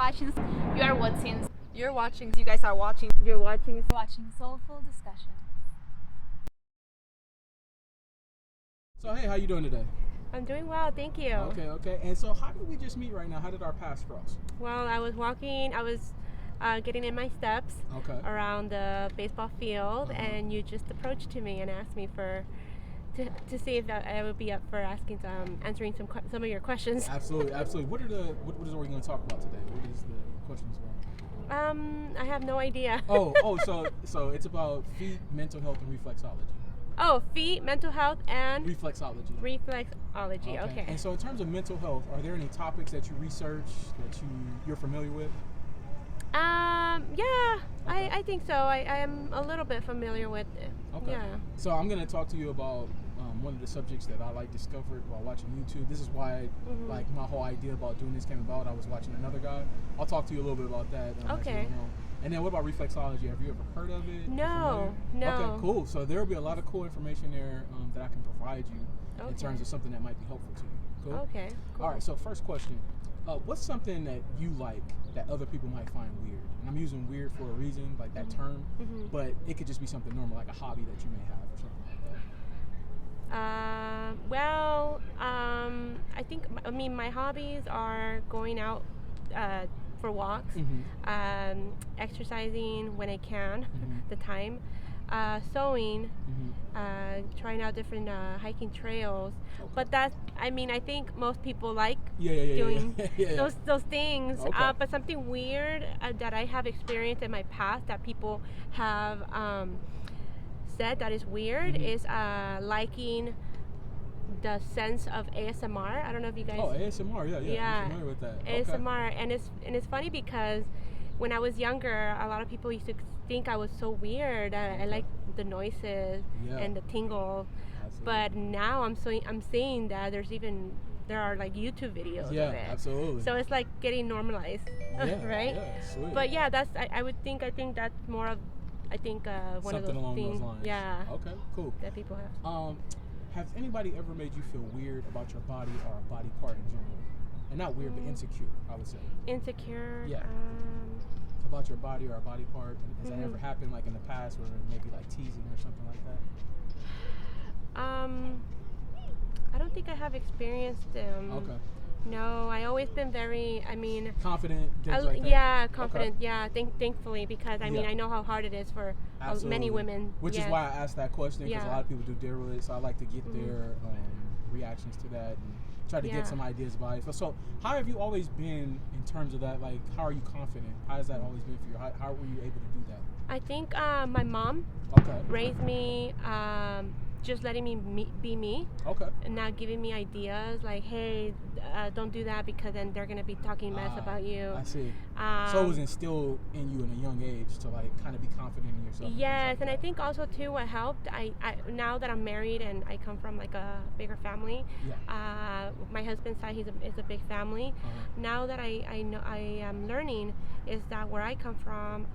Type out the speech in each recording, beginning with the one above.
watching. You are watching. You're watching. You guys are watching. You're watching. Watching Soulful Discussion. So hey, how you doing today? I'm doing well, thank you. Okay. And so how did we just meet right now? How did our paths cross? Well, I was walking. I was getting in my steps around the baseball field, and you just approached to me and asked me to see if I would be up for answering some of your questions. Absolutely. What are we going to talk about today? What is the questions about? I have no idea. So it's about feet, mental health, and reflexology. Oh, feet, mental health, and reflexology. Reflexology. Okay. And so in terms of mental health, are there any topics that you research that you're familiar with? Yeah, okay. I think so. I am a little bit familiar with it. Okay. Yeah. So I'm going to talk to you about one of the subjects that I discovered while watching YouTube. This is why my whole idea about doing this came about. I was watching another guy. I'll talk to you a little bit about that. Okay. And then what about reflexology? Have you ever heard of it? No. Okay, cool. So there will be a lot of cool information there that I can provide you in terms of something that might be helpful to you. Cool? Okay, cool. All right, so first question. What's something that you like that other people might find weird? And I'm using weird for a reason, like that term, but it could just be something normal, like a hobby that you may have or something like that. My hobbies are going out for walks, exercising when I can, the time, sewing, trying out different hiking trails. Okay. But I think most people like doing those things. Okay. But something weird that I have experienced in my past that people have said that is weird is liking the sense of ASMR. I don't know if you guys. Oh, ASMR, yeah. I'm familiar with that. ASMR, okay. and it's funny because when I was younger, a lot of people used to think I was so weird. I like the noises and the tingle. Absolutely. But now I'm seeing that there are like YouTube videos of it. Yeah, absolutely. So it's like getting normalized, right? Yeah, sweet. But yeah, I think that's more of one something of those along things. Those lines. Yeah. Okay, cool. That people have. Has anybody ever made you feel weird about your body or a body part in general? And not weird, but insecure, I would say. Insecure? Yeah. About your body or a body part? Has that ever happened like in the past where maybe like teasing or something like that? I don't think I have experienced them. Okay. No, I always been very, confident, things like that? Yeah, confident, yeah, thankfully, because I know how hard it is for many women. Which is why I asked that question, because a lot of people do deal with it, so I like to get their reactions to that and try to get some ideas about it. So how have you always been in terms of that? Like, how are you confident? How has that always been for you? How were you able to do that? I think my mom raised me just letting me be me. Okay. And not giving me ideas like, hey, don't do that because then they're going to be talking mess about you. I see. So it was instilled in you in a young age to kind of be confident in yourself. Yes, and I think also too what helped, I now that I'm married and I come from like a bigger family, my husband's side is a big family. Now that I know I am learning is that where I come from,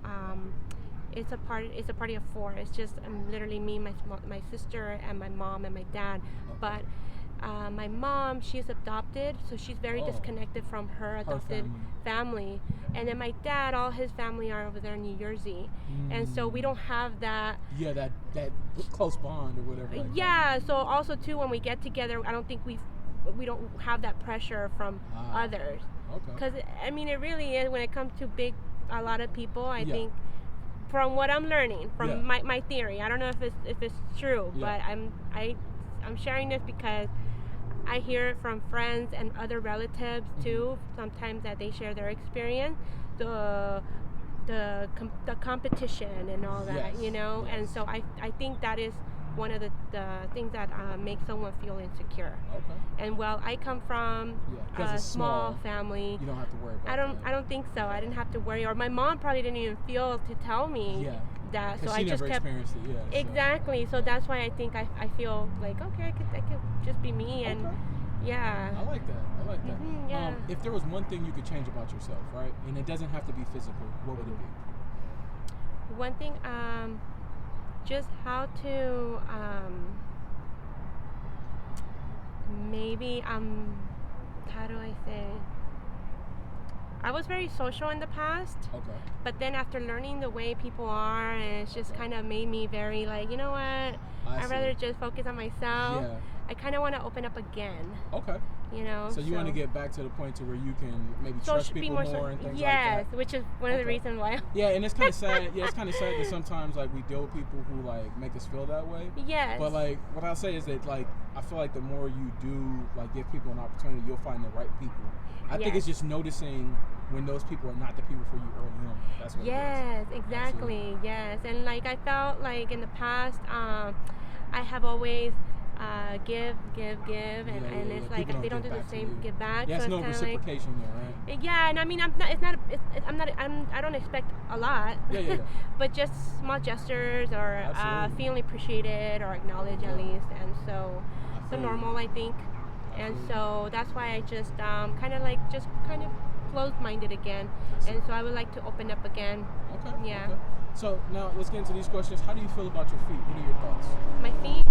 it's a party of four. It's just literally me, my sister, and my mom and my dad. But my mom, she's adopted, so she's very disconnected from her adopted family. And then my dad, all his family are over there in New Jersey, and so we don't have that. Yeah, that close bond or whatever. So also too, when we get together, I don't think we don't have that pressure from others. Okay. Because it really is when it comes to a lot of people. I think. From what I'm learning, from my theory, I don't know if it's true, but I'm sharing this because I hear it from friends and other relatives too. Sometimes that they share their experience, the competition and all that, And so I think that is one of the things that makes someone feel insecure. Okay. And I come from a small family. You don't have to worry about I don't think so. I didn't have to worry, or my mom probably didn't even feel to tell me that. So I just kept experienced it. Yeah. Exactly. So that's why I think I feel like I could just be me and. Yeah. I like that. Yeah. If there was one thing you could change about yourself, right, and it doesn't have to be physical, what would it be? One thing, just how to maybe how do I say I was very social in the past. Okay. But then after learning the way people are, and it's just kind of made me very like, you know what? I'd rather just focus on myself. Yeah. I kind of want to open up again. Okay. You know. So you want to get back to the point to where you can maybe trust people more and things like that. Yes, which is one of the reasons why. Yeah, and it's kind of sad. Yeah, it's kind of sad that sometimes like we deal with people who like make us feel that way. Yes. But like what I'll say is that like I feel like the more you do like give people an opportunity, you'll find the right people. I think it's just noticing when those people are not the people for you early on. That's what it is. Yes, exactly. Absolutely. Yes, and like I felt like in the past, I have always give, and it's like if they don't do the same, give back. Yeah, so it's no reciprocation there, right? Yeah, and I mean, I don't expect a lot. Yeah. But just small gestures or feeling appreciated or acknowledged at least, and so the normal, I think. And so that's why I just kind of closed-minded again, and so I would like to open up again. Okay. Yeah. Okay. So now let's get into these questions. How do you feel about your feet? What are your thoughts? My feet.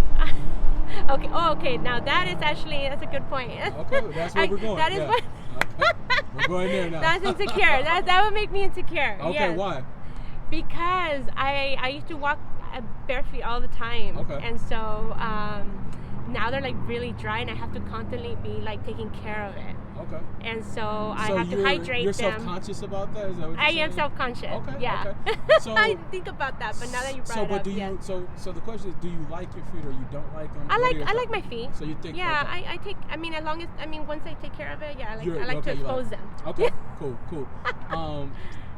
Okay. Oh, okay. Now that's a good point. Okay, that's where we're going. That is what. Okay. We're going there now. That's insecure. That would make me insecure. Okay. Yes. Why? Because I used to walk bare feet all the time. Okay. And so now they're like really dry, and I have to constantly be like taking care of it. Okay. And so I have to hydrate you're them. You're self-conscious about that? Is that what you're saying? I am self-conscious. Okay. Yeah. Okay. So I didn't think about that, but now that you brought it up, yes. So the question is, do you like your feet or you don't like them? I like my feet. So you think? Yeah, okay. Once I take care of it, yeah, I like to okay, expose them. Okay. Cool.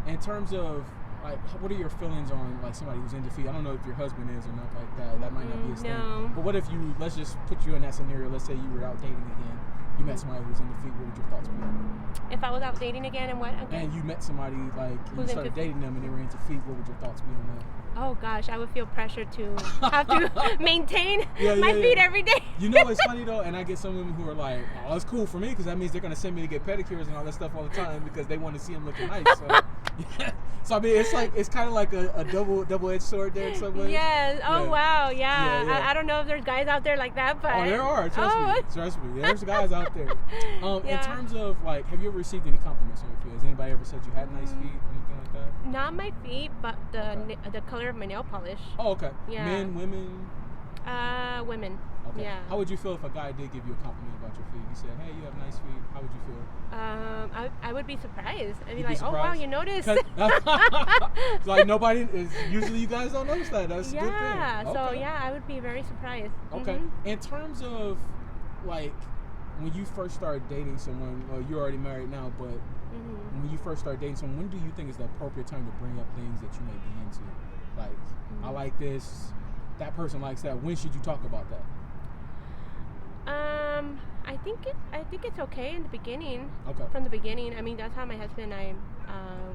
In terms of like, what are your feelings on like somebody who's into feet? I don't know if your husband is or not like that. That might not be his thing. But what if let's just put you in that scenario. Let's say you were out dating again. You met somebody who's into feet. What would your thoughts be? If I was out dating again and what? Okay. And you met somebody like you started dating them and they were into feet. What would your thoughts be on that? Oh gosh, I would feel pressure to have to maintain my feet every day. You know what's funny though, and I get some women who are like, "Oh, it's cool for me because that means they're gonna send me to get pedicures and all that stuff all the time because they want to see them looking nice." So, yeah. So I mean, it's kind of like a double-edged sword there in some ways. Yes. Oh wow. Yeah. Yeah. I don't know if there's guys out there like that, but there are. Trust me. There's guys out there. In terms of like, have you ever received any compliments on your feet? Has anybody ever said you had nice feet, anything like that? Not my feet, but the color of my nail polish. Oh, okay. Yeah. Men, women? Women. Okay. Yeah. How would you feel if a guy did give you a compliment about your feet? He said, "Hey, you have nice feet." How would you feel? I would be surprised. I'd be You'd like, be "Oh wow, you noticed." It's like nobody is. Usually, you guys don't notice that. That's a good thing. Yeah. Okay. So yeah, I would be very surprised. Okay. In terms of like when you first started dating someone, well, you're already married now, but when you first start dating someone, when do you think is the appropriate time to bring up things that you may be into? Like, I like this, that person likes that. When should you talk about that? I think it's okay in the beginning. Okay. From the beginning. I mean, that's how my husband and I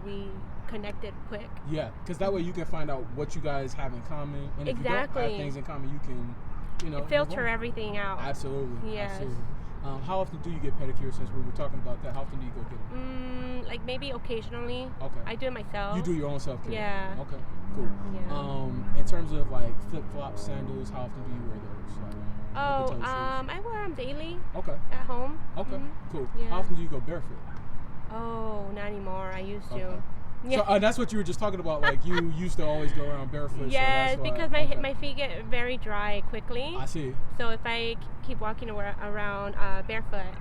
we connected quick. Yeah, because that way you can find out what you guys have in common, and if you don't have things in common, you can, filter everything out. Absolutely. Yes. Absolutely. How often do you get pedicures? Since we were talking about that, how often do you go get them? Like maybe occasionally. Okay. I do it myself. You do your own self-care. Yeah. Okay. Cool. Yeah. In terms of like flip-flops, sandals, how often do you wear those? I wear them daily. Okay. At home. Okay. Cool. Yeah. How often do you go barefoot? Oh, not anymore. I used to. Okay. Yeah. So that's what you were just talking about. Like you used to always go around barefoot. Yes, so because my feet get very dry quickly. I see. So if I keep walking around barefoot,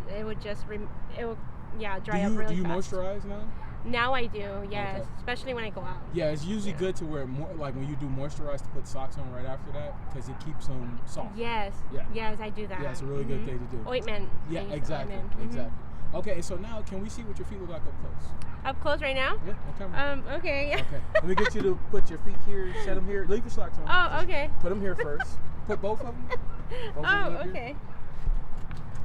it would just dry up really fast. Do you moisturize now? Now I do, yes, especially when I go out. Yeah, it's usually good to wear more, like when you do moisturize, to put socks on right after that because it keeps them soft. Yes. Yeah. Yes, I do that. Yeah, it's a really good thing to do. Ointment. Yeah, exactly. Exactly. Okay, so now can we see what your feet look like up close? Up close right now? Yeah, on camera. Okay, yeah. Okay. Let me get you to put your feet here, set them here. Leave your socks on. Oh, okay. Put them here first. Put both of them. Okay.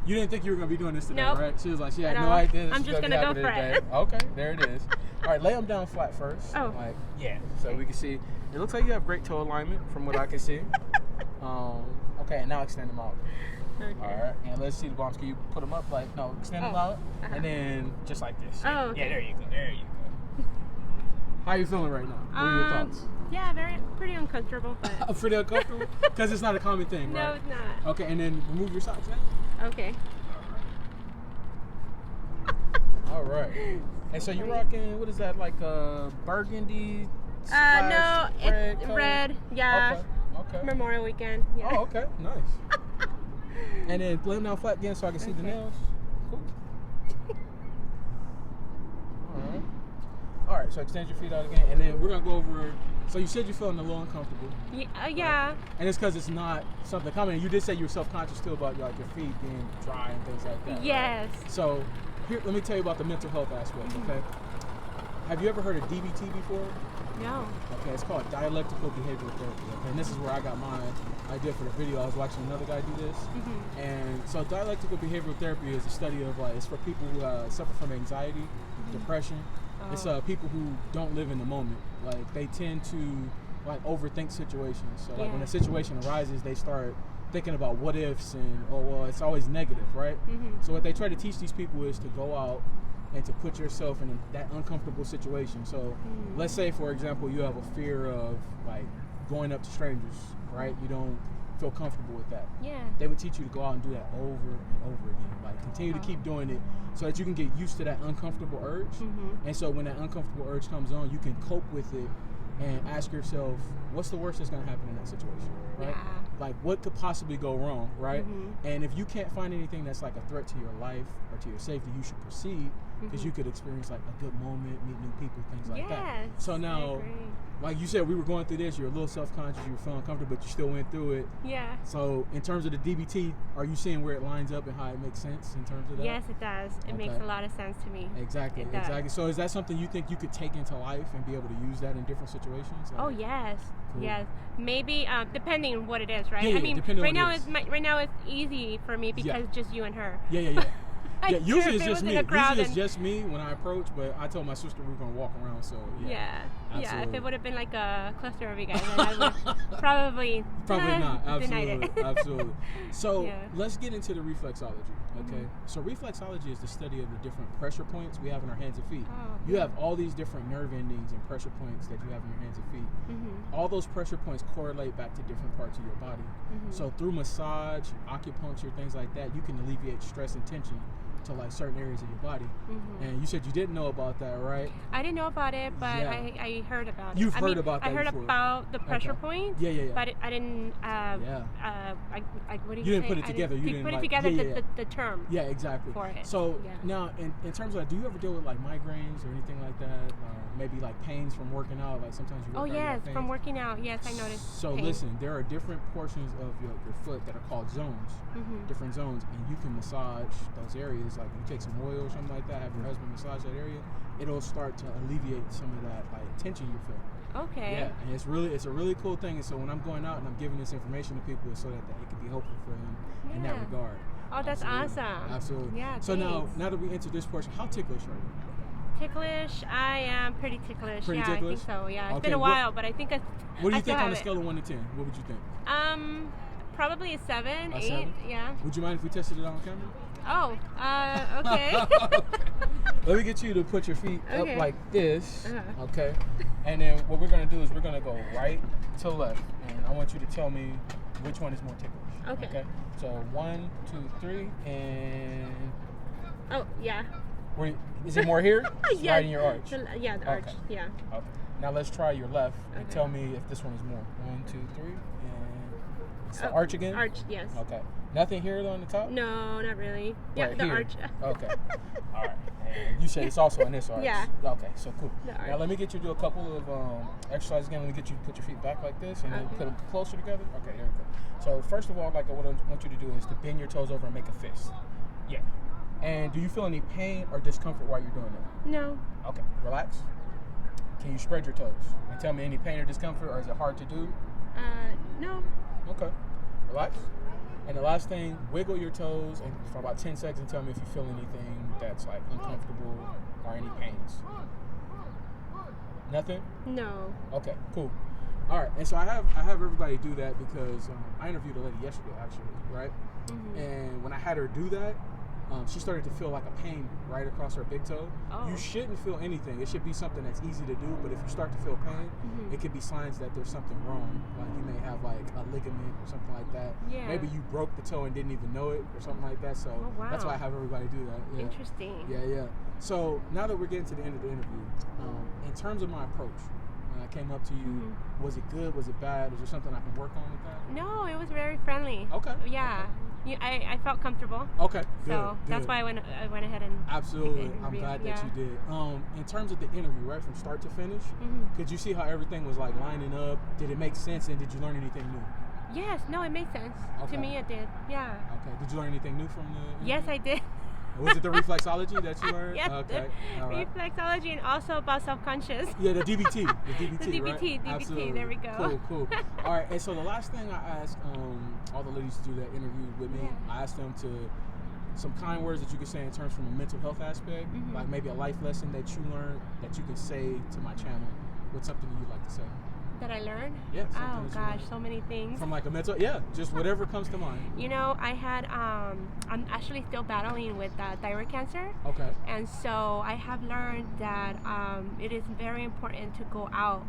You didn't think you were going to be doing this today, nope. right? She was like, she had no idea. I'm just going to go for it. Okay, there it is. All right, lay them down flat first. Oh. Like, yeah. So we can see. It looks like you have great toe alignment from what I can see. Okay, and now extend them out. Okay. All right, and let's see the bombs. Can you put them up extend them out, and then just like this. Oh, okay. Yeah, there you go. How are you feeling right now? What are your thoughts? Yeah, pretty uncomfortable. But pretty uncomfortable? Because it's not a common thing, right? No, it's not. Okay, and then remove your socks now. Okay. All right. And so you're rocking, what is that, like burgundy? No, red it's color? red. Yeah. Okay. Memorial weekend. Yeah. Oh, okay. Nice. And then lay them down flat again so I can see the nails. Cool. All right. So extend your feet out again, and then we're gonna go over. So you said you're feeling a little uncomfortable. Yeah. Right? And it's because it's not something common. And you did say you were self-conscious too about like your feet being dry and things like that. Yes. Right? So here, let me tell you about the mental health aspect. Okay. Have you ever heard of DBT before? No. Okay, it's called dialectical behavioral therapy. Okay, and this is where I got my idea for the video. I was watching another guy do this, and so dialectical behavioral therapy is a study of it's for people who suffer from anxiety, depression. It's people who don't live in the moment. Like they tend to like overthink situations. So like when a situation arises, they start thinking about what ifs and it's always negative, right? So what they try to teach these people is to go out and to put yourself in that uncomfortable situation. So let's say, for example, you have a fear of like going up to strangers, right? You don't feel comfortable with that. Yeah. They would teach you to go out and do that over and over again. Like continue to keep doing it so that you can get used to that uncomfortable urge. And so when that uncomfortable urge comes on, you can cope with it and ask yourself, what's the worst that's going to happen in that situation, right? Yeah. Like what could possibly go wrong, right? And if you can't find anything that's like a threat to your life or to your safety, you should proceed, because you could experience like a good moment, meet new people, things like that. So now, like you said, we were going through this, you're a little self-conscious, you were feeling comfortable, but you still went through it. Yeah. So in terms of the DBT, are you seeing where it lines up and how it makes sense in terms of that? Yes, it does. It makes a lot of sense to me. Exactly. So is that something you think you could take into life and be able to use that in different situations? Oh yes. Cool. Yes. Maybe depending on what it is, right? Yeah, I mean, right now it's easy for me because just you and her. Yeah. Yeah, usually it's just me. Usually it's just me when I approach, but I told my sister we were going to walk around, so yeah. Absolutely. Yeah, if it would have been like a cluster of you guys, then I would probably not. Denied it. Absolutely. So let's get into the reflexology, okay? So reflexology is the study of the different pressure points we have in our hands and feet. You have all these different nerve endings and pressure points that you have in your hands and feet. All those pressure points correlate back to different parts of your body. So through massage, acupuncture, things like that, you can alleviate stress and tension to like certain areas of your body. And you said you didn't know about that, right? I didn't know about it, but I heard about it. You've heard about that I heard before. about the pressure points. Yeah. But I didn't. What do you didn't put it together. You didn't put like, it together. The term. Yeah, exactly. For it. So now, in terms of, do you ever deal with like migraines or anything like that? Maybe like pains from working out. Like sometimes you. From working out. Yes, I noticed. So listen, there are different portions of your foot that are called zones, different zones, and you can massage those areas. Like you take some oil or something like that, have your husband massage that area, it'll start to alleviate some of that like tension you're feeling. Okay. Yeah, and it's a really cool thing. And so when I'm going out and I'm giving this information to people, it's so that it can be helpful for them in that regard. Oh, that's awesome. Absolutely. Yeah. So now that we enter this portion, how ticklish are you? Ticklish? I am pretty ticklish. Pretty ticklish? I think so. Yeah. It's been a while, but I think what do you think on a scale of 1 to 10? What would you think? Probably a 7, 8. 7? Yeah. Would you mind if we tested it on camera? Oh, okay. Let me get you to put your feet up like this, okay? And then what we're going to do is we're going to go right to left, and I want you to tell me which one is more ticklish. Okay? So 1, 2, 3, and... Oh, yeah. Is it more here? Yeah. Right in your arch? The arch, yeah. Okay. Now let's try your left and tell me if this one is more. 1, 2, 3, and... It's the arch again? Arch, yes. Okay. Nothing here on the top? No, not really. Yeah, right the here. arch. Okay. All right. And you said it's also in this arch. Yeah. Okay, so cool. Now let me get you to do a couple of exercises again. Let me get you to put your feet back like this and then put them closer together. Okay, there we go. So first of all, like what I want you to do is to bend your toes over and make a fist. Yeah. And do you feel any pain or discomfort while you're doing that? No. Okay, relax. Can you spread your toes? And tell me any pain or discomfort, or is it hard to do? No. Okay. Relax. And the last thing, wiggle your toes and for about 10 seconds and tell me if you feel anything that's like uncomfortable or any pains. Nothing? No. Okay, cool. All right, and so I have everybody do that because I interviewed a lady yesterday actually, right? And when I had her do that, she started to feel like a pain right across her big toe. You shouldn't feel anything. It should be something that's easy to do, but if you start to feel pain, it could be signs that there's something wrong. Like you may have like a ligament or something like that. Yeah. Maybe you broke the toe and didn't even know it or something like that. So that's why I have everybody do that. Yeah. Interesting. Yeah. So now that we're getting to the end of the interview, in terms of my approach, when I came up to you, was it good? Was it bad? Is there something I can work on with that? No, it was very friendly. Okay. Yeah. Okay. I felt comfortable. Okay. Good. So that's why I went ahead and absolutely. I'm glad that you did. In terms of the interview, right, from start to finish, could you see how everything was like lining up? Did it make sense, and did you learn anything new? Yes. No, it made sense. To me, it did. Yeah. Okay. Did you learn anything new from the interview? Yes, I did. Was it the reflexology that you learned? Yes, okay. All right. Reflexology, and also about self-conscious. Yeah, the DBT. The DBT, right? DBT, absolutely. There we go. Cool. All right, and so the last thing I asked all the ladies to do that interview with me, I asked them to some kind words that you could say in terms from a mental health aspect, like maybe a life lesson that you learned that you could say to my channel. What's something you'd like to say? That I learned? Yeah. Oh gosh, so many things. From like a mental, just whatever comes to mind. You know, I had, I'm actually still battling with thyroid cancer. Okay. And so I have learned that it is very important to go out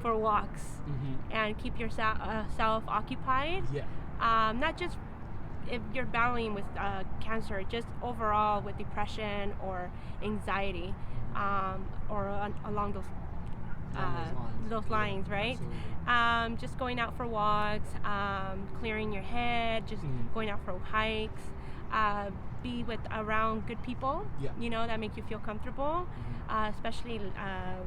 for walks and keep yourself occupied. Yeah. Not just if you're battling with cancer, just overall with depression or anxiety, or along those lines, right? Just going out for walks, clearing your head, just going out for hikes, be around good people, you know, that make you feel comfortable, especially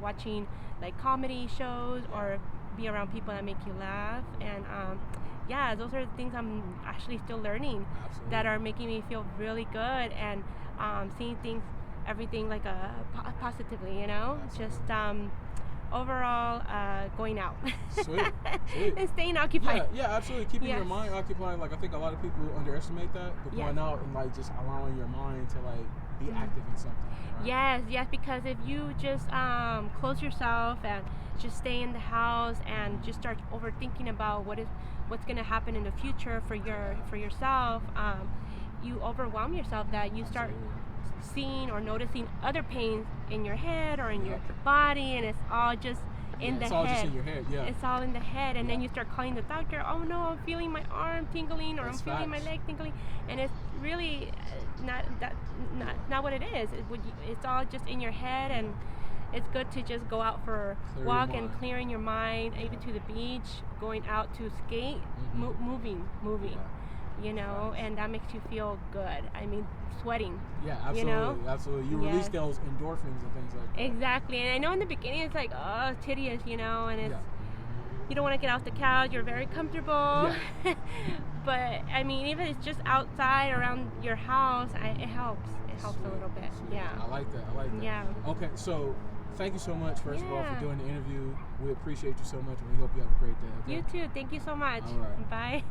watching like comedy shows, or be around people that make you laugh. And those are the things I'm actually still learning that are making me feel really good, and seeing everything like positively, you know. Just overall, going out. Sweet. And staying occupied. Yeah, absolutely. Keeping your mind occupied. Like, I think a lot of people underestimate that, but going out and like just allowing your mind to like be active in something. Right? Yes, because if you just close yourself and just stay in the house and just start overthinking about what's going to happen in the future for yourself, you overwhelm yourself, that you start seeing or noticing other pains in your head or in your body, and it's all just in the head. It's all just in your head, It's all in the head, and then you start calling the doctor. Oh no, I'm feeling my arm tingling, or I'm feeling my leg tingling, and it's really not what it is. It's all just in your head, and it's good to just go out for a walk and clearing your mind, even to the beach, going out to skate, moving. You know, and that makes you feel good. I mean, sweating. Yeah, absolutely. You know? Absolutely. You release those endorphins and things like that. Exactly. And I know in the beginning it's like, oh, it's tedious, you know, and it's you don't want to get off the couch. You're very comfortable. Yeah. But I mean, even if it's just outside around your house, it helps. It helps a little bit. Sweet. Yeah. I like that. Yeah. Okay, so thank you so much, first of all, for doing the interview. We appreciate you so much, and we hope you have a great day. Okay? You too. Thank you so much. All right. Bye.